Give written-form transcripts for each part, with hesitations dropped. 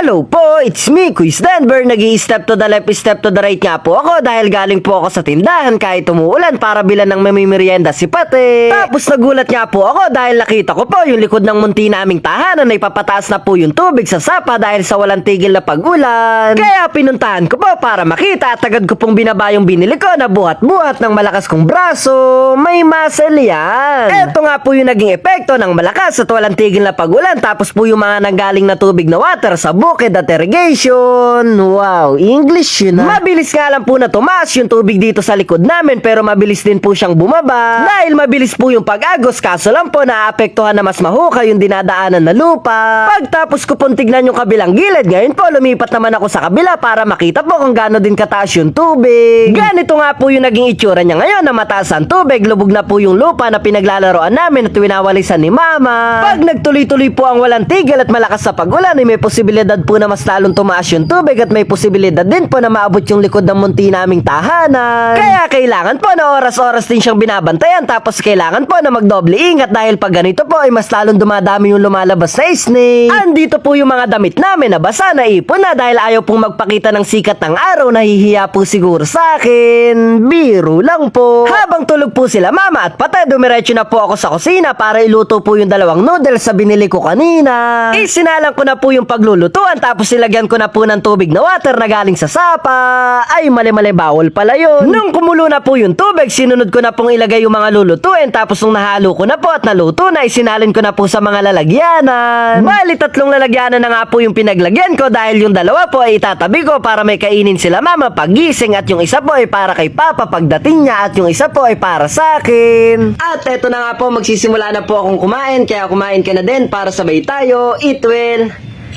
Hello po, it's me, Quiz Denver. Nag-i-step to the left, step to the right nga po ako dahil galing po ako sa tindahan kahit umuulan para bilan ng mamimerienda si Pate. Tapos nagulat nga po ako dahil nakita ko po yung likod ng munti naming tahanan ay papataas na po yung tubig sa sapa dahil sa walang tigil na pag-ulan. Kaya pinuntahan ko po para makita at agad ko pong binaba yung binili ko na buhat-buhat ng malakas kong braso. May muscle yan. Eto nga po yung naging epekto ng malakas at walang tigil na pag-ulan tapos po yung mga nanggaling na tubig na water sa bukid at irrigation. Wow, English yun ha. Mabilis nga lang po na tumaas yung tubig dito sa likod namin pero mabilis din po siyang bumaba. Dahil mabilis po yung pag-agos kaso lang po naapektuhan na mas mahukay yung dinadaanan na lupa. Pagtapos ko pong tignan yung kabilang gilid, ngayon po lumipat naman ako sa kabila para makita po kung gaano din kataas yung tubig. Ganito nga po yung naging itsura niya ngayon na mataas ang tubig, lubog na po yung lupa na pinaglalaroan namin at winawalisan ni Mama. Pag nagtuloy-tuloy po ang walang tigil at malakas sa pag-ulan ay may posibilidad po na mas lalong tumaas yung tubig at may posibilidad din po na maabot yung likod ng munti naming tahanan. Kaya kailangan po na oras-oras din siyang binabantayan tapos kailangan po na magdoble ingat dahil pag ganito po ay mas lalong dumadami yung lumalabas na snake. Andito po yung mga damit namin na basa na ipon na dahil ayaw pong magpakita ng sikat ng araw, nahihiya po siguro sa akin. Biro lang po. Habang tulog po sila Mama at Pate, dumiretso na po ako sa kusina para iluto po yung dalawang noodles sa binili ko kanina. Isinalang ko na po yung paglulutuan tapos nilagyan ko na po ng tubig na water na galing sa sapa. Ay mali-mali, bawal pala yun. Nung kumulo na po yung tubig, sinunod ko na pong ilagay yung mga lulutuin tapos nung nahalo ko na po at naluto na, isinalin ko na po sa mga lalagyanan. Bali 3 lalagyanan na nga po yung pinaglagyan ko dahil yung dalawa po ay itatabi ko para may kainin sila Mama pagising at yung isa po ay para kay Papa pagdating niya at yung isa po ay para sa akin. At eto na nga po, magsisimula na po akong kumain kaya kumain ka na din para sabay tayo. Eat well.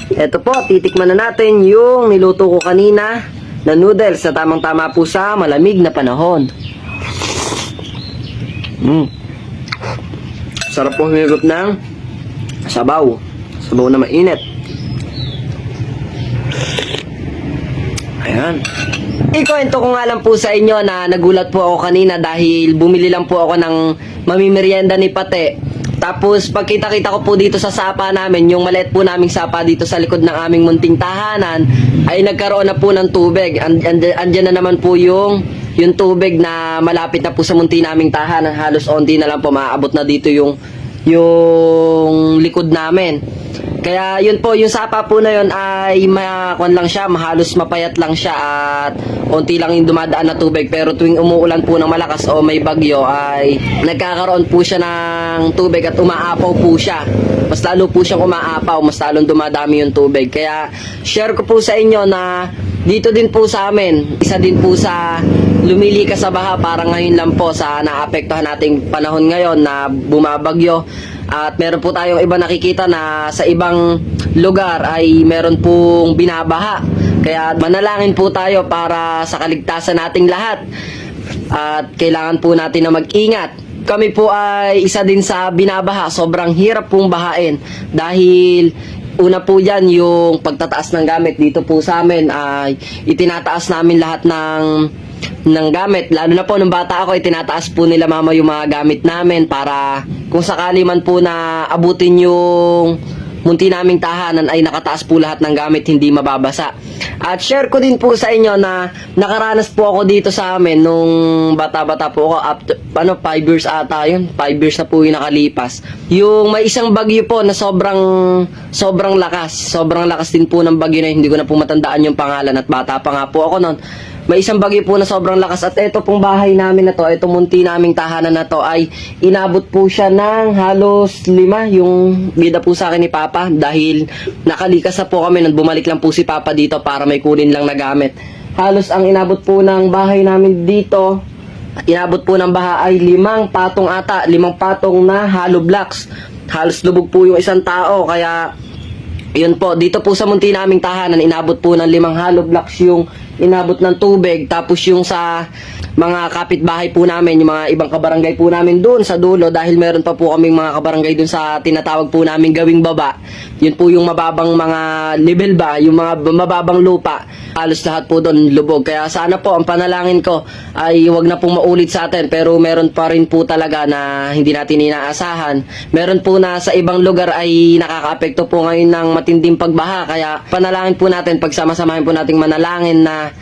Eto po, titikman na natin yung niluto ko kanina na noodles na tamang-tama po sa malamig na panahon. Sarap po humigot ng sabaw. Sabaw na mainit. Ayan. Ikwento ko nga lang po sa inyo na nagulat po ako kanina dahil bumili lang po ako ng mamimerienda ni Pate. Tapos pagkita-kita ko po dito sa sapa namin, yung maliit po naming sapa dito sa likod ng aming munting tahanan, ay nagkaroon na po ng tubig. Andyan na naman po yung tubig na malapit na po sa munti naming tahanan. Halos onti na lang po, maaabot na dito yung likod namin. Kaya yun po, yung sapa po na yun ay makon lang siya, halos mapayat lang siya at onti lang yung dumadaan na tubig. Pero tuwing umuulan po ng malakas o may bagyo ay nagkakaroon po siya ng tubig at umaapaw po siya. Mas lalo po siyang umaapaw, mas lalong dumadami yung tubig. Kaya share ko po sa inyo na dito din po sa amin, isa din po sa lumili ka sa baha para ngayon lang po sa naapektuhan nating panahon ngayon na bumabagyo. At meron po tayong iba nakikita na sa ibang lugar ay meron pong binabaha. Kaya manalangin po tayo para sa kaligtasan nating lahat. At kailangan po natin na mag-ingat. Kami po ay isa din sa binabaha. Sobrang hirap pong bahain. Dahil una po yan yung pagtataas ng gamit dito po sa amin ay itinataas namin lahat ng gamit. Lalo na po nung bata ako, itinataas po nila Mama yung mga gamit namin para kung sakali man po na abutin yung munti naming tahanan ay nakataas po lahat ng gamit, hindi mababasa. At share ko din po sa inyo na nakaranas po ako dito sa amin nung bata-bata po ako, after 5 years ata yun, 5 years na po yung nakalipas. Yung may isang bagyo po na sobrang lakas din po ng bagyo na hindi ko na po matandaan yung pangalan at bata pa nga po ako noon. May isang bagyo po na sobrang lakas at ito pong bahay namin na to, ito munti naming tahanan na to ay inabot po siya ng halos 5 yung bida po sa akin ni Papa dahil nakalikas na po kami nang bumalik lang po si Papa dito para may kunin lang na gamit. Halos ang inabot po ng bahay namin dito, inabot po ng baha ay 5 patong ata, 5 patong na hollow blocks. Halos lubog po yung isang tao kaya yun po, dito po sa munti naming tahanan, inabot po ng 5 hollow blocks yung inabot ng tubig. Tapos yung sa mga kapitbahay po namin, yung mga ibang kabarangay po namin doon sa dulo, dahil meron pa po kaming mga kabarangay doon sa tinatawag po namin gawing baba. Yun po yung mababang mga level ba, yung mga mababang lupa. halos lahat po doon lubog. Kaya sana po ang panalangin ko ay wag na pong maulit sa atin, pero meron pa rin po talaga na hindi natin inaasahan. Meron po na sa ibang lugar ay nakakaapekto po ngayon ng matinding pagbaha. Kaya panalangin po natin, pagsama-samahin po nating manalangin na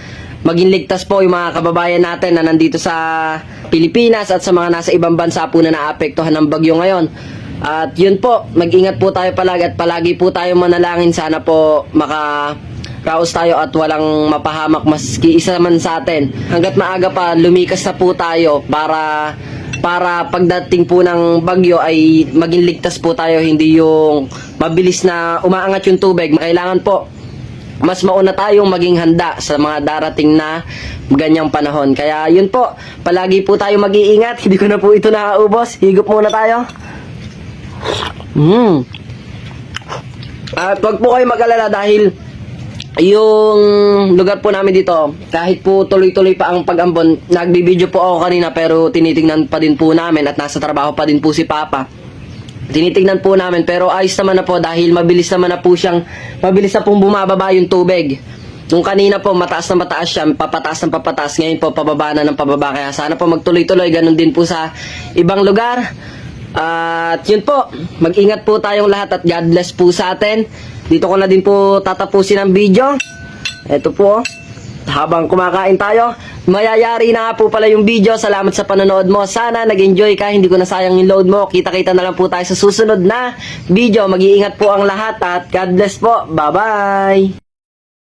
maging ligtas po yung mga kababayan natin na nandito sa Pilipinas at sa mga nasa ibang bansa po na naapektuhan ng bagyo ngayon. At yun po, mag-ingat po tayo palagi at palagi po tayo manalangin. Sana po makaraos tayo at walang mapahamak maski isa man sa atin. Hanggat maaga pa, lumikas na po tayo para pagdating po ng bagyo ay maging ligtas po tayo, hindi yung mabilis na umaangat yung tubig. Kailangan po mas mauna tayong maging handa sa mga darating na ganyang panahon. Kaya yun po, palagi po tayo mag-iingat. Hindi ko na po ito nakaubos. Higop muna tayo. At wag po kayo mag-alala dahil yung lugar po namin dito, kahit po tuloy-tuloy pa ang pag-ambon, nagbibideo po ako kanina pero tinitingnan pa din po namin at nasa trabaho pa din po si Papa. Tinitignan po namin pero ayos naman na po dahil mabilis naman na po siyang, mabilis na pong bumababa yung tubig. Nung kanina po mataas na mataas siya, papataas ng papataas, ngayon po pababa na ng pababa. Kaya sana po magtuloy-tuloy, ganun din po sa ibang lugar. At yun po, mag-ingat po tayong lahat at God bless po sa atin. Dito ko na din po tatapusin ang video. Ito po, habang kumakain tayo, mayayari na nga po pala yung video. Salamat sa panonood mo. Sana nag-enjoy ka, hindi ko nasayang yung load mo. Kita-kita na lang po tayo sa susunod na video. Mag-iingat po ang lahat at God bless po. Bye-bye!